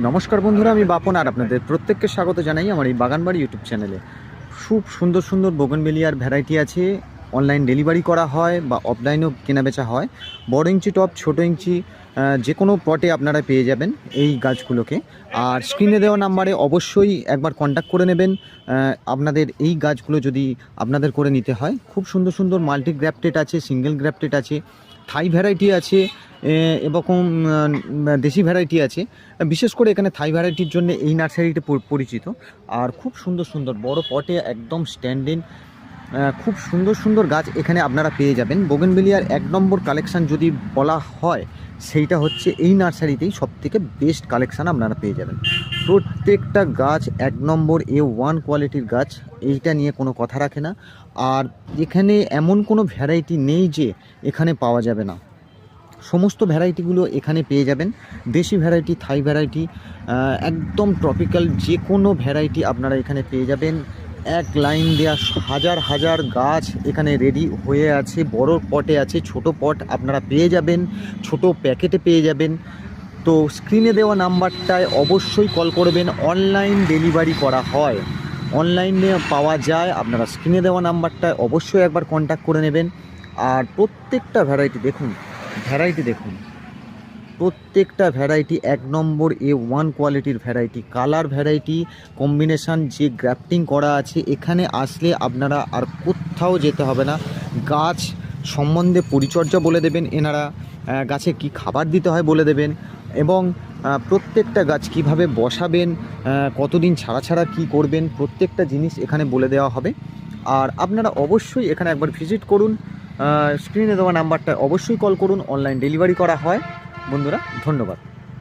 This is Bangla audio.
নমস্কার বন্ধুরা, আমি বাপন আর আপনাদের প্রত্যেককে স্বাগত জানাই আমার এই বাগানবাড়ি ইউটিউব চ্যানেলে। খুব সুন্দর সুন্দর বোগেনভেলিয়ার ভ্যারাইটি আছে। অনলাইন ডেলিভারি করা হয় বা অফলাইনেও কেনাবেচা হয়। বড় ইঞ্চি টব, ছোটো ইঞ্চি যে কোনো পটে আপনারা পেয়ে যাবেন এই গাছগুলোকে। আর স্ক্রিনে দেওয়া নাম্বারে অবশ্যই একবার কন্ট্যাক্ট করে নেবেন আপনাদের এই গাছগুলো যদি আপনাদের করে নিতে হয়। খুব সুন্দর সুন্দর মাল্টি গ্রাফটেড আছে, সিঙ্গেল গ্রাফটেড আছে, থাই ভ্যারাইটি আছে, এরকম দেশি ভ্যারাইটি আছে। বিশেষ করে এখানে থাই ভ্যারাইটির জন্য এই নার্সারিটা পরিচিত। আর খুব সুন্দর সুন্দর বড় পটে একদম স্ট্যান্ডিং খুব সুন্দর সুন্দর গাছ এখানে আপনারা পেয়ে যাবেন। বোগেনভেলিয়ার 1 নম্বর কালেকশান যদি বলা হয় সেইটা হচ্ছে এই নার্সারিতেই সবথেকে বেস্ট কালেকশান আপনারা পেয়ে যাবেন। প্রত্যেকটা গাছ 1 নম্বর A1 কোয়ালিটির গাছ, এইটা নিয়ে কোনো কথা রাখে না। আর এখানে এমন কোনো ভ্যারাইটি নেই যে এখানে পাওয়া যাবে না। সমস্ত ভ্যারাইটিগুলো এখানে পেয়ে যাবেন। দেশি ভ্যারাইটি, থাই ভ্যারাইটি, একদম ট্রপিক্যাল যে কোনো ভ্যারাইটি আপনারা এখানে পেয়ে যাবেন। এক লাইন দেওয়া হাজার হাজার গাছ এখানে রেডি হয়ে আছে। বড় পটে আছে, ছোট পট আপনারা পেয়ে যাবেন, ছোট প্যাকেটে পেয়ে যাবেন। তো স্ক্রিনে দেওয়া নাম্বারটায় অবশ্যই কল করবেন। অনলাইন ডেলিভারি করা হয়, অনলাইনে পাওয়া যায়। আপনারা স্ক্রিনে দেওয়া নাম্বারটায় অবশ্যই একবার কন্ট্যাক্ট করে নেবেন। আর প্রত্যেকটা ভ্যারাইটি দেখুন, প্রত্যেকটা ভ্যারাইটি 1 নম্বর A1 কোয়ালিটির ভ্যারাইটি। কালার ভ্যারাইটি কম্বিনেশান যে গ্রাফটিং করা আছে, এখানে আসলে আপনারা আর কোথাও যেতে হবে না। গাছ সম্বন্ধে পরিচর্যা বলে দেবেন এনারা, গাছে কি খাবার দিতে হয় বলে দেবেন, এবং প্রত্যেকটা গাছ কিভাবে বসাবেন, কতদিন ছাড়া ছাড়া কী করবেন, প্রত্যেকটা জিনিস এখানে বলে দেওয়া হবে। আর আপনারা অবশ্যই এখানে একবার ভিজিট করুন। স্ক্রিনে দেওয়া নাম্বারটা অবশ্যই কল করুন। অনলাইন ডেলিভারি করা হয় বন্ধুরা। ধন্যবাদ।